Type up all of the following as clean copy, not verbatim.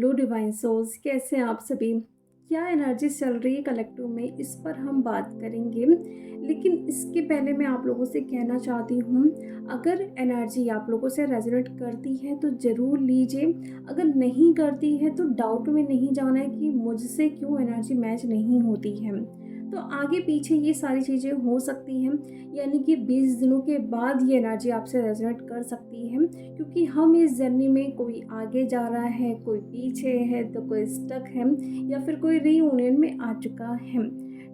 Hello divine souls, कैसे हैं आप सभी। क्या एनर्जी चल रही है कलेक्टिव में, इस पर हम बात करेंगे। लेकिन इसके पहले मैं आप लोगों से कहना चाहती हूँ, अगर एनर्जी आप लोगों से रेजोनेट करती है तो ज़रूर लीजिए। अगर नहीं करती है तो डाउट में नहीं जाना है कि मुझसे क्यों एनर्जी मैच नहीं होती है। तो आगे पीछे ये सारी चीज़ें हो सकती हैं, यानी कि 20 दिनों के बाद ये एनर्जी आपसे रेजोनेट कर सकती है, क्योंकि हम इस जर्नी में कोई आगे जा रहा है, कोई पीछे है, तो कोई स्टक है, या फिर कोई रीयूनियन में आ चुका है।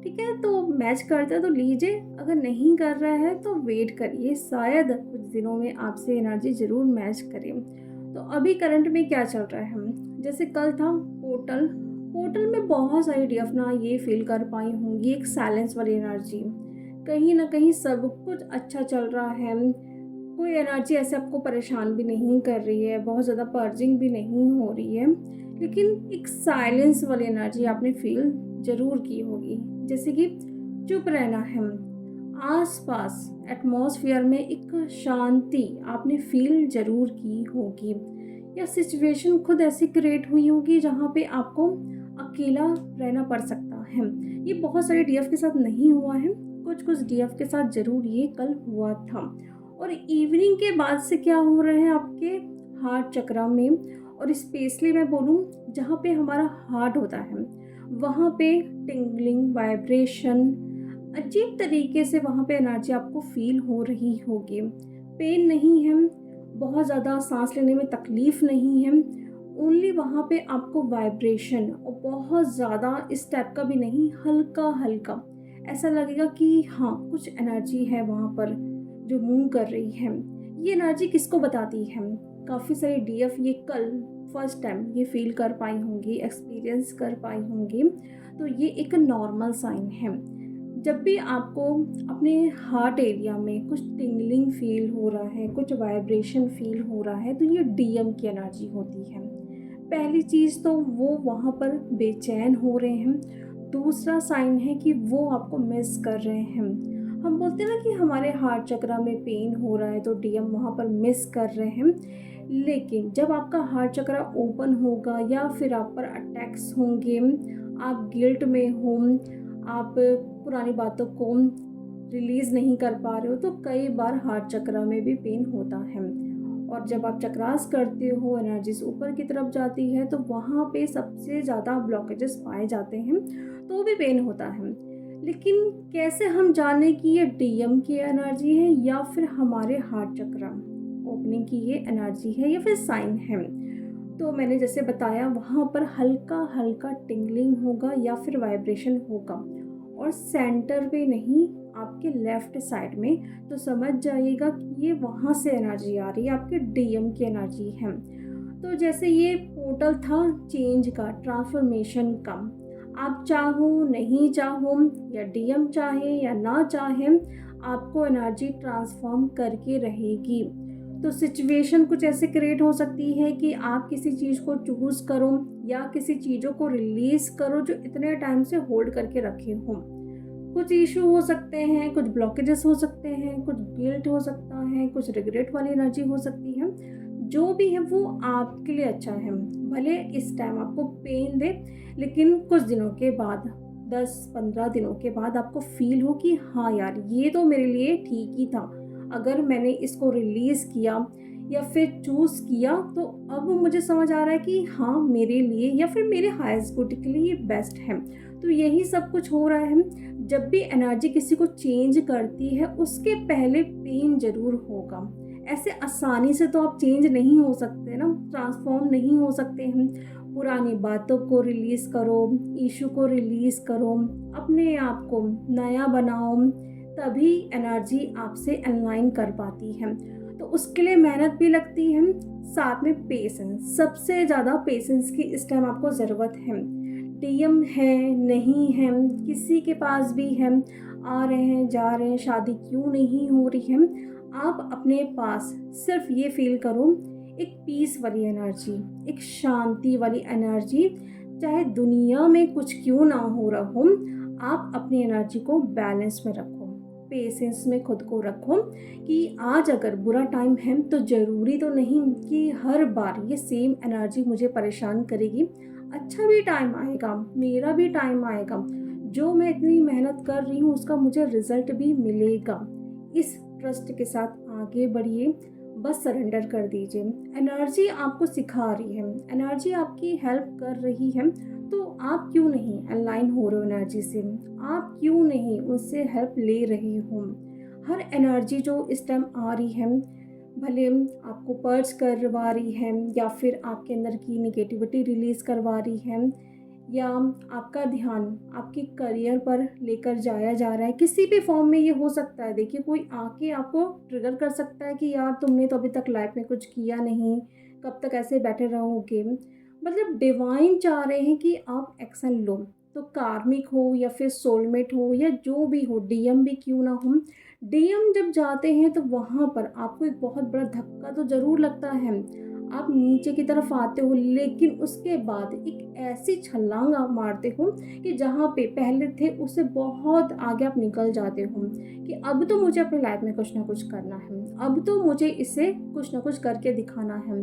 ठीक है, तो मैच करता है तो लीजिए, अगर नहीं कर रहा है तो वेट करिए, शायद कुछ दिनों में आपसे एनर्जी ज़रूर मैच करे। तो अभी करंट में क्या चल रहा है, जैसे कल था पोर्टल। पोर्टल में बहुत सारी डीएफना ये फील कर पाई होंगी, एक साइलेंस वाली एनर्जी। कहीं ना कहीं सब कुछ अच्छा चल रहा है, कोई एनर्जी ऐसे आपको परेशान भी नहीं कर रही है, बहुत ज़्यादा पर्जिंग भी नहीं हो रही है, लेकिन एक साइलेंस वाली एनर्जी आपने फील ज़रूर की होगी। जैसे कि चुप रहना है, आसपास एटमॉस्फेयर में एक शांति आपने फील ज़रूर की होगी, या सिचुएशन खुद ऐसी क्रिएट हुई होगी जहाँ पे आपको अकेला रहना पड़ सकता है। ये बहुत सारे डीएफ के साथ नहीं हुआ है, कुछ कुछ डीएफ के साथ ज़रूर ये कल हुआ था। और इवनिंग के बाद से क्या हो रहा है आपके हार्ट चक्रा में, और स्पेशली मैं बोलूँ जहाँ पे हमारा हार्ट होता है, वहाँ पे टिंगलिंग वाइब्रेशन अजीब तरीके से वहाँ पे एनर्जी आपको फील हो रही होगी। पेन नहीं है, बहुत ज़्यादा सांस लेने में तकलीफ़ नहीं है, ओनली वहाँ पे आपको वाइब्रेशन, और बहुत ज़्यादा इस टाइप का भी नहीं, हल्का हल्का ऐसा लगेगा कि हाँ कुछ एनर्जी है वहाँ पर जो मूव कर रही है। ये एनर्जी किसको बताती है, काफ़ी सारे डीएफ ये कल फर्स्ट टाइम ये फील कर पाई होंगी, एक्सपीरियंस कर पाई होंगी। तो ये एक नॉर्मल साइन है। जब भी आपको अपने हार्ट एरिया में कुछ टिंगलिंग फील हो रहा है, कुछ वाइब्रेशन फील हो रहा है, तो ये डीएम की एनर्जी होती है। पहली चीज़ तो वो वहाँ पर बेचैन हो रहे हैं, दूसरा साइन है कि वो आपको मिस कर रहे हैं। हम बोलते हैं ना कि हमारे हार्ट चक्रा में पेन हो रहा है तो डीएम वहाँ पर मिस कर रहे हैं, लेकिन जब आपका हार्ट चक्रा ओपन होगा या फिर आप पर अटैक्स होंगे, आप गिल्ट में हो, आप पुरानी बातों को रिलीज़ नहीं कर पा रहे हो, तो कई बार हार्ट चक्रा में भी पेन होता है। और जब आप चक्रास करते हो, एनर्जीज ऊपर की तरफ जाती है, तो वहाँ पे सबसे ज़्यादा ब्लॉकेजेस पाए जाते हैं, तो भी पेन होता है। लेकिन कैसे हम जाने कि ये डीएम की एनर्जी है या फिर हमारे हार्ट चक्रा ओपनिंग की ये एनर्जी है या फिर साइन है। तो मैंने जैसे बताया, वहाँ पर हल्का हल्का टिंगलिंग होगा या फिर वाइब्रेशन होगा, और सेंटर पे नहीं, आपके लेफ्ट साइड में। तो समझ जाइएगा कि ये वहाँ से एनर्जी आ रही है, आपके डीएम की एनर्जी है। तो जैसे ये पोर्टल था चेंज का, ट्रांसफॉर्मेशन का, आप चाहो नहीं चाहो, या डीएम चाहे या ना चाहे, आपको एनर्जी ट्रांसफॉर्म करके रहेगी। तो सिचुएशन कुछ ऐसे क्रिएट हो सकती है कि आप किसी चीज़ को चूज़ करो या किसी चीज़ों को रिलीज़ करो जो इतने टाइम से होल्ड करके रखे हों। कुछ इशू हो सकते हैं, कुछ ब्लॉकेजेस हो सकते हैं, कुछ गिल्ट हो सकता है, कुछ रिग्रेट वाली एनर्जी हो सकती है। जो भी है वो आपके लिए अच्छा है, भले इस टाइम आपको पेन दे, लेकिन कुछ दिनों के बाद, 10-15 दिनों के बाद आपको फील हो कि हाँ यार, ये तो मेरे लिए ठीक ही था। अगर मैंने इसको रिलीज़ किया या फिर चूज़ किया, तो अब मुझे समझ आ रहा है कि हाँ मेरे लिए या फिर मेरे हाईएस्ट गुड के लिए ये बेस्ट है। तो यही सब कुछ हो रहा है। जब भी एनर्जी किसी को चेंज करती है, उसके पहले पेन ज़रूर होगा। ऐसे आसानी से तो आप चेंज नहीं हो सकते ना, ट्रांसफॉर्म नहीं हो सकते हैं। पुरानी बातों को रिलीज़ करो, इशू को रिलीज़ करो, अपने आप को नया बनाओ, तभी एनर्जी आपसे अलाइन कर पाती है। तो उसके लिए मेहनत भी लगती है, साथ में पेशेंस, सबसे ज़्यादा पेशेंस की इस टाइम आपको ज़रूरत है। डीएम है नहीं है, किसी के पास भी है, आ रहे हैं जा रहे हैं, शादी क्यों नहीं हो रही है, आप अपने पास सिर्फ ये फील करो, एक पीस वाली एनर्जी, एक शांति वाली एनर्जी। चाहे दुनिया में कुछ क्यों ना हो रहा हो, आप अपनी एनर्जी को बैलेंस में रखो। पेशेंस में खुद को रखो कि आज अगर बुरा टाइम है तो ज़रूरी तो नहीं कि हर बार ये सेम एनर्जी मुझे परेशान करेगी। अच्छा भी टाइम आएगा, मेरा भी टाइम आएगा, जो मैं इतनी मेहनत कर रही हूँ उसका मुझे रिज़ल्ट भी मिलेगा। इस ट्रस्ट के साथ आगे बढ़िए, बस सरेंडर कर दीजिए। एनर्जी आपको सिखा रही है, एनर्जी आपकी हेल्प कर रही है, तो आप क्यों नहीं अलाइन हो रहे हो एनर्जी से? आप क्यों नहीं उससे हेल्प ले रहे हो? हर एनर्जी जो इस टाइम आ रही है, भले आपको पर्च करवा रही है या फिर आपके अंदर की नेगेटिविटी रिलीज़ करवा रही है, या आपका ध्यान आपके करियर पर लेकर जाया जा रहा है, किसी भी फॉर्म में ये हो सकता है। देखिए, कोई आके आपको ट्रिगर कर सकता है कि यार तुमने तो अभी तक लाइफ में कुछ किया नहीं, कब तक ऐसे बैठे रहोगे। मतलब डिवाइन चाह रहे हैं कि आप एक्शन लो। तो कार्मिक हो या फिर सोलमेट हो या जो भी हो, डीएम भी क्यों ना हो, डीएम जब जाते हैं तो वहाँ पर आपको एक बहुत बड़ा धक्का तो ज़रूर लगता है। आप नीचे की तरफ आते हो, लेकिन उसके बाद एक ऐसी छलांग आप मारते हो कि जहाँ पे पहले थे उससे बहुत आगे आप निकल जाते हो कि अब तो मुझे अपनी लाइफ में कुछ ना कुछ करना है, अब तो मुझे इसे कुछ ना कुछ करके दिखाना है।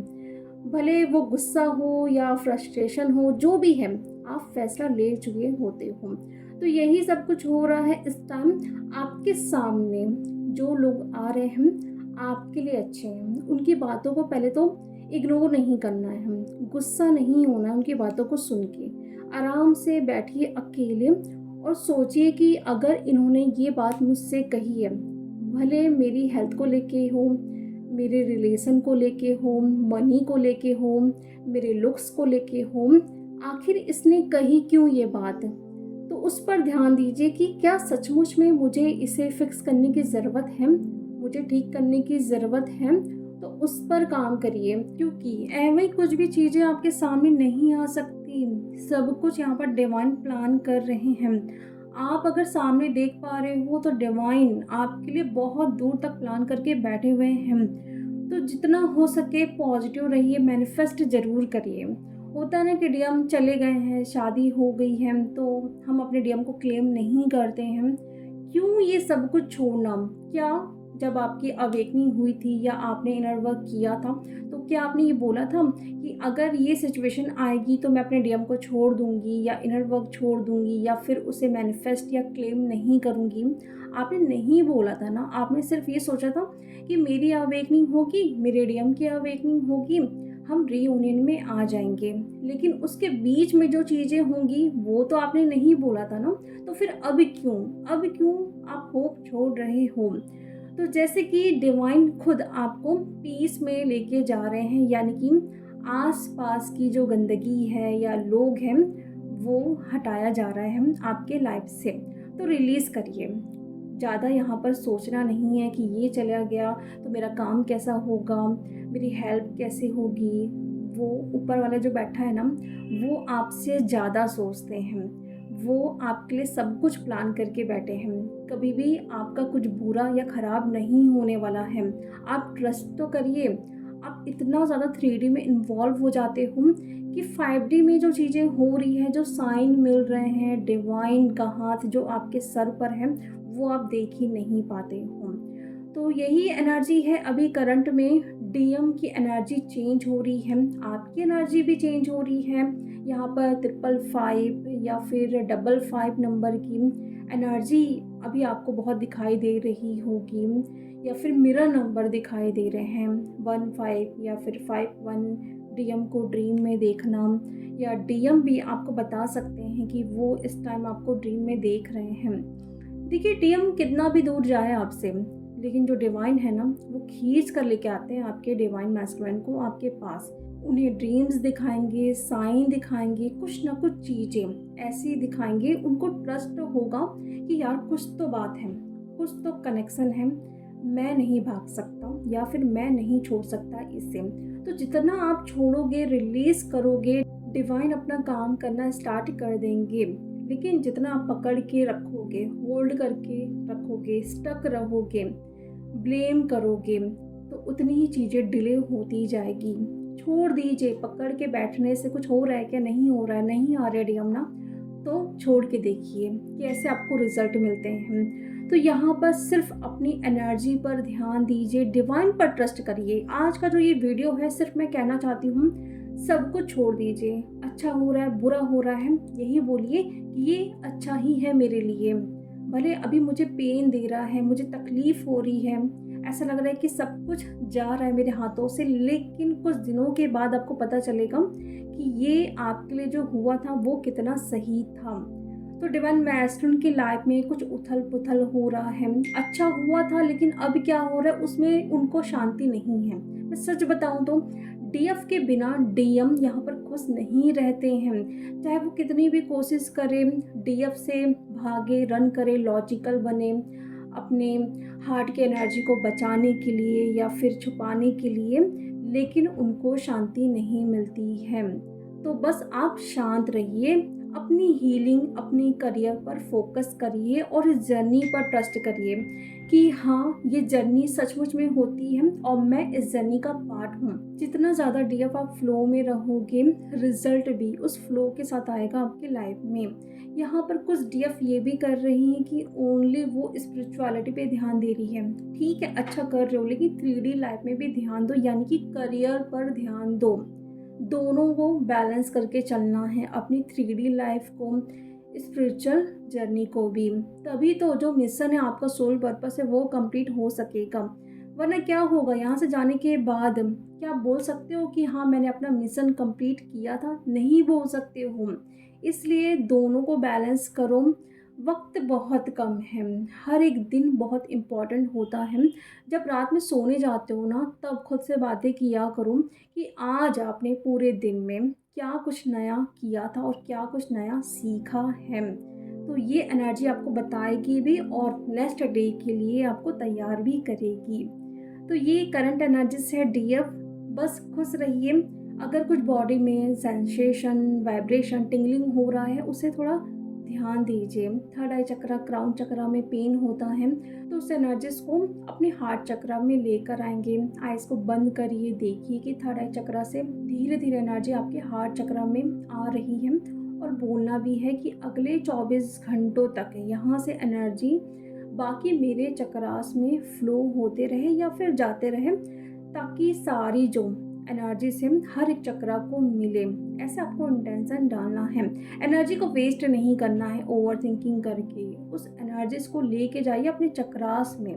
भले वो गुस्सा हो या फ्रस्ट्रेशन हो, जो भी है, आप फैसला ले चुके होते हो। तो यही सब कुछ हो रहा है इस टाइम आपके सामने। जो लोग आ रहे हैं आपके लिए अच्छे हैं, उनकी बातों को पहले तो इग्नोर नहीं करना है, गुस्सा नहीं होना है उनकी बातों को सुन के। आराम से बैठिए अकेले और सोचिए कि अगर इन्होंने ये बात मुझसे कही है, भले मेरी हेल्थ को लेके हो, मेरे रिलेशन को लेके हो, मनी को लेके हो, मेरे लुक्स को लेके हो, आखिर इसने कही क्यों ये बात? तो उस पर ध्यान दीजिए कि क्या सचमुच में मुझे इसे फिक्स करने की ज़रूरत है, मुझे ठीक करने की ज़रूरत है। तो उस पर काम करिए, क्योंकि ऐਵੇਂ कुछ भी चीज़ें आपके सामने नहीं आ सकती। सब कुछ यहाँ पर डिवाइन प्लान कर रहे हैं। आप अगर सामने देख पा रहे हो तो डिवाइन आपके लिए बहुत दूर तक प्लान करके बैठे हुए हैं। तो जितना हो सके पॉजिटिव रहिए, मैनिफेस्ट ज़रूर करिए। होता है ना कि डीएम चले गए हैं, शादी हो गई है, तो हम अपने डीएम को क्लेम नहीं करते हैं। क्यों ये सब कुछ छोड़ना? क्या जब आपकी अवेकनिंग हुई थी या आपने इनर वर्क किया था, तो क्या आपने ये बोला था कि अगर ये सिचुएशन आएगी तो मैं अपने डीएम को छोड़ दूँगी या इनर वर्क छोड़ दूँगी या फिर उसे मैनिफेस्ट या क्लेम नहीं करूँगी? आपने नहीं बोला था ना, आपने सिर्फ ये सोचा था कि मेरी अवेकनिंग होगी, मेरे डीएम की अवेकनिंग होगी, हम रीयूनियन में आ जाएँगे। लेकिन उसके बीच में जो चीज़ें होंगी वो तो आपने नहीं बोला था ना, तो फिर अब क्यों आप होप छोड़ रहे हो? तो जैसे कि डिवाइन खुद आपको पीस में लेके जा रहे हैं, यानी कि आस-पास की जो गंदगी है या लोग हैं, वो हटाया जा रहा है आपके लाइफ से। तो रिलीज़ करिए। ज़्यादा यहाँ पर सोचना नहीं है कि ये चला गया तो मेरा काम कैसा होगा, मेरी हेल्प कैसे होगी। वो ऊपर वाला जो बैठा है ना, वो आपसे ज़्यादा सोचते हैं। वो आपके लिए सब कुछ प्लान करके बैठे हैं। कभी भी आपका कुछ बुरा या ख़राब नहीं होने वाला है। आप ट्रस्ट तो करिए। आप इतना ज़्यादा 3D में इन्वॉल्व हो जाते हो कि 5D में जो चीज़ें हो रही हैं, जो साइन मिल रहे हैं, डिवाइन का हाथ जो आपके सर पर है, वो आप देख ही नहीं पाते हो। तो यही एनर्जी है अभी करंट में। डीएम की एनर्जी चेंज हो रही है, आपकी एनर्जी भी चेंज हो रही है। यहाँ पर 555 या फिर 55 नंबर की एनर्जी अभी आपको बहुत दिखाई दे रही होगी, या फिर मिरर नंबर दिखाई दे रहे हैं 15 या फिर 51। डीएम को ड्रीम में देखना, या डीएम भी आपको बता सकते हैं कि वो इस टाइम आपको ड्रीम में देख रहे हैं। देखिए, डीएम कितना भी दूर जाए आपसे, लेकिन जो डिवाइन है ना, वो खींच कर लेके आते हैं आपके डिवाइन मैस्कुलिन को आपके पास। उन्हें ड्रीम्स दिखाएंगे, साइन दिखाएंगे, कुछ ना कुछ चीज़ें ऐसी दिखाएंगे। उनको ट्रस्ट होगा कि यार कुछ तो बात है, कुछ तो कनेक्शन है, मैं नहीं भाग सकता या फिर मैं नहीं छोड़ सकता इसे। तो जितना आप छोड़ोगे, रिलीज़ करोगे, डिवाइन अपना काम करना स्टार्ट कर देंगे। लेकिन जितना आप पकड़ के रखोगे, होल्ड करके रखोगे, स्टक रहोगे, ब्लेम करोगे, तो उतनी ही चीज़ें डिले होती जाएगी। छोड़ दीजिए। पकड़ के बैठने से कुछ हो रहा है क्या? नहीं हो रहा है, नहीं आ रहा डीएम ना, तो छोड़ के देखिए कैसे आपको रिजल्ट मिलते हैं। तो यहाँ पर सिर्फ अपनी एनर्जी पर ध्यान दीजिए, डिवाइन पर ट्रस्ट करिए। आज का जो ये वीडियो है सिर्फ मैं कहना चाहती हूँ, सब कुछ छोड़ दीजिए। अच्छा हो रहा है, बुरा हो रहा है, यही बोलिए कि ये अच्छा ही है मेरे लिए। भले अभी मुझे पेन दे रहा है, मुझे तकलीफ़ हो रही है, ऐसा लग रहा है कि सब कुछ जा रहा है मेरे हाथों से, लेकिन कुछ दिनों के बाद आपको पता चलेगा कि ये आपके लिए जो हुआ था वो कितना सही था। तो डिवाइन मैस्टरन की लाइफ में कुछ उथल-पुथल हो रहा है। अच्छा हुआ था लेकिन अब क्या हो रहा है उसमें उनको शांति नहीं है। मैं सच बताऊँ तो डीएफ के बिना डीएम यहाँ पर खुश नहीं रहते हैं। चाहे वो कितनी भी कोशिश करे, डीएफ से भागे, रन करे, लॉजिकल बने, अपने हार्ट की एनर्जी को बचाने के लिए या फिर छुपाने के लिए, लेकिन उनको शांति नहीं मिलती है। तो बस आप शांत रहिए, अपनी हीलिंग, अपनी करियर पर फोकस करिए और इस जर्नी पर ट्रस्ट करिए कि हाँ, ये जर्नी सचमुच में होती है और मैं इस जर्नी का पार्ट हूँ। जितना ज़्यादा डीएफ आप फ्लो में रहोगे, रिजल्ट भी उस फ्लो के साथ आएगा आपकी लाइफ में। यहाँ पर कुछ डीएफ ये भी कर रही हैं कि ओनली वो स्पिरिचुअलिटी पे ध्यान दे रही है। ठीक है, अच्छा कर रहे हो, लेकिन 3D लाइफ में भी ध्यान दो, यानी कि करियर पर ध्यान दो। दोनों को बैलेंस करके चलना है, अपनी 3D लाइफ को, स्पिरिचुअल जर्नी को भी। तभी तो जो मिशन है आपका, सोल पर्पस है, वो कंप्लीट हो सकेगा। वरना क्या होगा, यहाँ से जाने के बाद क्या आप बोल सकते हो कि हाँ मैंने अपना मिशन कंप्लीट किया था? नहीं बोल सकते हो। इसलिए दोनों को बैलेंस करो। वक्त बहुत कम है, हर एक दिन बहुत इम्पोर्टेंट होता है। जब रात में सोने जाते हो ना, तब खुद से बातें किया करो कि आज आपने पूरे दिन में क्या कुछ नया किया था और क्या कुछ नया सीखा है। तो ये एनर्जी आपको बताएगी भी और नेक्स्ट डे के लिए आपको तैयार भी करेगी। तो ये करंट एनर्जीज है डीएफ। बस खुश रहिए। अगर कुछ बॉडी में सेंसेशन, वाइब्रेशन, टिंगलिंग हो रहा है, उसे थोड़ा ध्यान दीजिए। थर्ड आई चक्रा, क्राउन चक्रा में पेन होता है, तो उस एनर्जीज को अपने हार्ट चक्रा में लेकर आएंगे। आइज़ को बंद करिए, देखिए कि थर्ड आई चक्रा से धीरे धीरे एनर्जी आपके हार्ट चक्रा में आ रही है। और बोलना भी है कि अगले 24 घंटों तक यहाँ से एनर्जी बाकी मेरे चक्रास में फ्लो होते रहे या फिर जाते रहे, ताकि सारी जो एनर्जी से हर एक चक्रा को मिले। ऐसे आपको इंटेंशन डालना है। एनर्जी को वेस्ट नहीं करना है ओवर थिंकिंग करके। उस एनर्जीज को लेके जाइए अपने चक्रास में,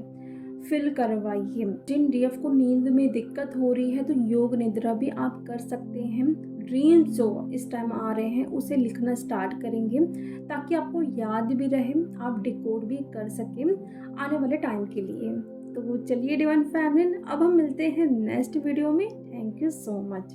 फिल करवाइए। जिन डीएफ को नींद में दिक्कत हो रही है, तो योग निद्रा भी आप कर सकते हैं। ड्रीम्स जो इस टाइम आ रहे हैं उसे लिखना स्टार्ट करेंगे, ताकि आपको याद भी रहे, आप डिकोड भी कर सकें आने वाले टाइम के लिए। तो चलिए डिवाइन फैमिली, अब हम मिलते हैं नेक्स्ट वीडियो में। Thank you so much.